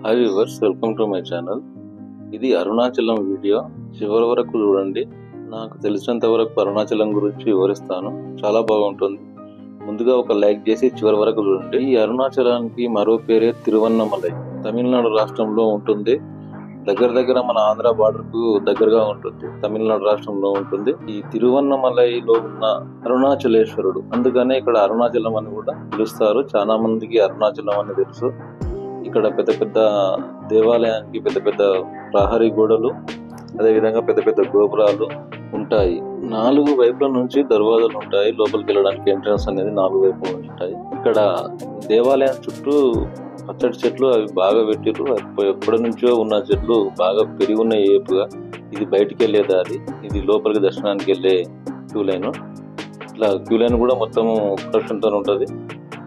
Hi viewers, welcome to my channel. ఇది Arunachalam video. చివరి వరకు చూడండి. నాకు తెలిసినంత వరకు అరుణాచలం గురించి వివరిస్తాను. చాలా బాగుంటుంది. ముందుగా ఒక లైక్ చేసి చివరి వరకు చూడండి. ఈ అరుణాచలానికి మరో పేరే తిరువన్నమలై. తమిళనాడు రాష్ట్రంలో ఉంటుంది. దగ్గర మన ఆంధ్ర బార్డర్ కు దగ్గరగా ఉంటుంది. తమిళనాడు రాష్ట్రంలో ఉంటుంది. ఈ తిరువన్నమలైలో ఉన్న అరుణాచలేశ్వరుడు, అందుకనే ఇక్కడ అరుణాచలం అని కూడా పిలుస్తారు. చాలా మందికి అరుణాచలం అని తెలుసు. ఇక్కడ పెద్ద పెద్ద దేవాలయానికి పెద్ద పెద్ద ప్రహరీ గోడలు, అదే విధంగా పెద్ద పెద్ద గోపురాలు ఉంటాయి. 4 వైపుల నుంచి దర్వాజాలు ఉంటాయి. లోపలికి వెళ్ళడానికి ఎంట్రన్స్ అనేది 4 వైపులు ఉంటాయి. ఇక్కడ దేవాలయం చుట్టూ పచ్చడి చెట్లు అవి బాగా పెట్టిరు. ఎప్పటి నుంచో ఉన్న చెట్లు బాగా పెరిగి ఉన్నాయి ఏపుగా. ఇది బయటికి వెళ్ళే దారి. ఇది లోపలికి దర్శనానికి వెళ్ళే క్యూ లైన్. ఇట్లా క్యూ లైన్ కూడా మొత్తం కన్స్ట్రక్షన్తో ఉంటుంది.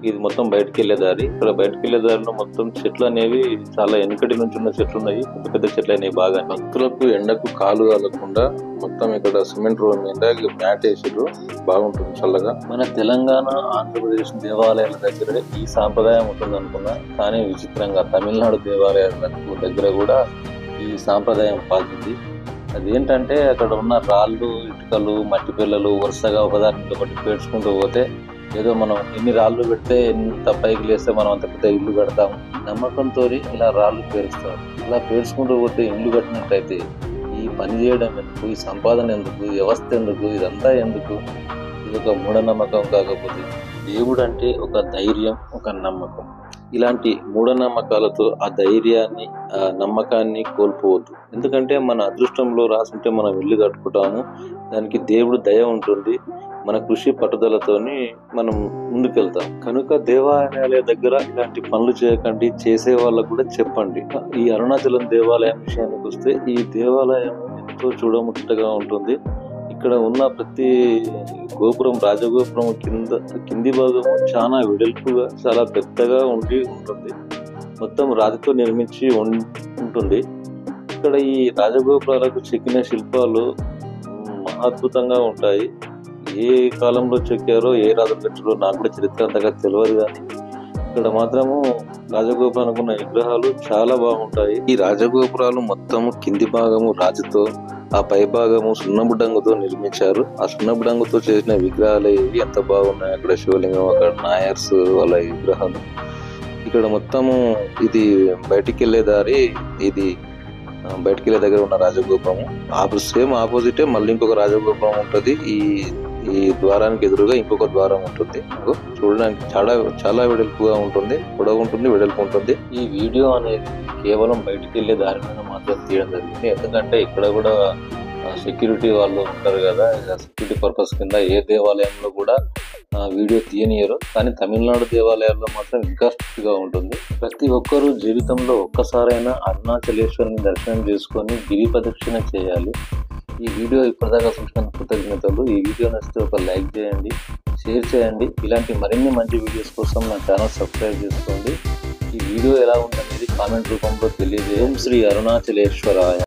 ఇది మొత్తం బయటకు వెళ్ళే దారి. ఇక్కడ బయటకు వెళ్ళే దారిలో మొత్తం చెట్లు అనేవి చాలా వెనకటి నుంచి ఉన్న చెట్లు ఉన్నాయి. పెద్ద పెద్ద చెట్లు అనేవి బాగా. భక్తులకు ఎండకు కాలు కాలకుండా మొత్తం ఇక్కడ సిమెంట్ రోడ్ మీద మ్యాట్ వేసారు. బాగుంటుంది చల్లగా. మన తెలంగాణ, ఆంధ్రప్రదేశ్ దేవాలయాల దగ్గర ఈ సాంప్రదాయం ఉంటుంది అనుకున్నా, కానీ విచిత్రంగా తమిళనాడు దేవాలయాల దగ్గర కూడా ఈ సాంప్రదాయం పాటింది. అదేంటంటే అక్కడ ఉన్న రాళ్ళు, ఇటుకలు, మట్టి పిల్లలు వరుసగా ఒకదాని ఒకటి పేర్చుకుంటూ పోతే ఏదో మనం ఎన్ని రాళ్ళు పెడితే ఎంత పైకి లేస్తే మనం అంత పెద్ద ఇల్లు కడతాం నమ్మకంతో ఇలా రాళ్ళు పేరుస్తారు. ఇలా పేర్చుకుంటూ పోతే ఇల్లు కట్టినట్టయితే ఈ పని చేయడం ఎందుకు, ఈ సంపాదన ఎందుకు, వ్యవస్థ ఎందుకు, ఇదంతా ఎందుకు? ఇది ఒక మూఢనమ్మకం. కాకపోతే దేవుడు అంటే ఒక ధైర్యం, ఒక నమ్మకం. ఇలాంటి మూఢనమ్మకాలతో ఆ ధైర్యాన్ని, ఆ నమ్మకాన్ని కోల్పోవద్దు. ఎందుకంటే మన అదృష్టంలో రాసుంటే మనం ఇల్లు కట్టుకుంటాము. దానికి దేవుడు దయ ఉంటుంది. మన కృషి పట్టుదలతోని మనం ముందుకెళ్తాం. కనుక దేవాలయాల దగ్గర ఇలాంటి పనులు చేయకండి. చేసే వాళ్ళకు కూడా చెప్పండి. ఈ అరుణాచలం దేవాలయం విషయానికి వస్తే, ఈ దేవాలయం ఎంతో చూడముచ్చటగా ఉంటుంది. ఇక్కడ ఉన్న ప్రతి గోపురం, రాజగోపురం కింది భాగము చాలా వెడల్పుగా, చాలా పెద్దగా ఉంటుంది. మొత్తం రాతితో నిర్మించి ఉంటుంది. ఇక్కడ ఈ రాజగోపురాలకు చెక్కిన శిల్పాలు అద్భుతంగా ఉంటాయి. ఏ కాలంలో చెక్కారో, ఏ రాజులు కట్టారో నాకు కూడా చరిత్ర అంతగా తెలియదు, కానీ ఇక్కడ మాత్రము రాజగోపురానికి ఉన్న విగ్రహాలు చాలా బాగుంటాయి. ఈ రాజగోపురాలు మొత్తము కింది భాగము రాతితో, ఆ పై భాగము సున్నబుడంగుతో నిర్మించారు. ఆ సున్నబుడంగుతో చేసిన విగ్రహాలు ఇవి ఎంత బాగున్నాయి. అక్కడ శివలింగం, అక్కడ నాయర్స్ వాళ్ళ విగ్రహాలు. ఇక్కడ మొత్తము ఇది బయటికి వెళ్ళే దారి. ఇది బయటికి వెళ్ళే దగ్గర ఉన్న రాజగోపురము. సేమ్ ఆపోజిటే మళ్ళీ ఇంకొక రాజగోపురం ఉంటుంది. ఈ ద్వారానికి ఎదురుగా ఇంకొక ద్వారం ఉంటుంది. చూడడానికి చాలా వెడల్పుగా ఉంటుంది, పొడవు ఉంటుంది, వెడల్పు ఉంటుంది. ఈ వీడియో అనేది కేవలం బయటికి వెళ్ళే దారి మీద మాత్రం తీయడం జరిగింది. ఎందుకంటే ఇక్కడ కూడా సెక్యూరిటీ వాళ్ళు ఉంటారు కదా, సెక్యూరిటీ పర్పస్ కింద ఏ దేవాలయంలో కూడా వీడియో తీయనియరు. కానీ తమిళనాడు దేవాలయాల్లో మాత్రం ఇంకా స్ట్రిక్ట్ గా ఉంటుంది. ప్రతి ఒక్కరూ జీవితంలో ఒక్కసారైనా అరుణాచలేశ్వరుని దర్శనం చేసుకొని గిరి ప్రదక్షిణ చేయాలి. ఈ వీడియో ఇప్పటిదాకా చూసిన కృతజ్ఞతలు. ఈ వీడియో నచ్చితే ఒక లైక్ చేయండి, షేర్ చేయండి. ఇలాంటి మరిన్ని మంచి వీడియోస్ కోసం నా ఛానల్ సబ్స్క్రైబ్ చేసుకోండి. ఈ వీడియో ఎలా ఉందనేది కామెంట్ రూపంలో తెలియజేయండి. శ్రీ అరుణాచలేశ్వరాయ.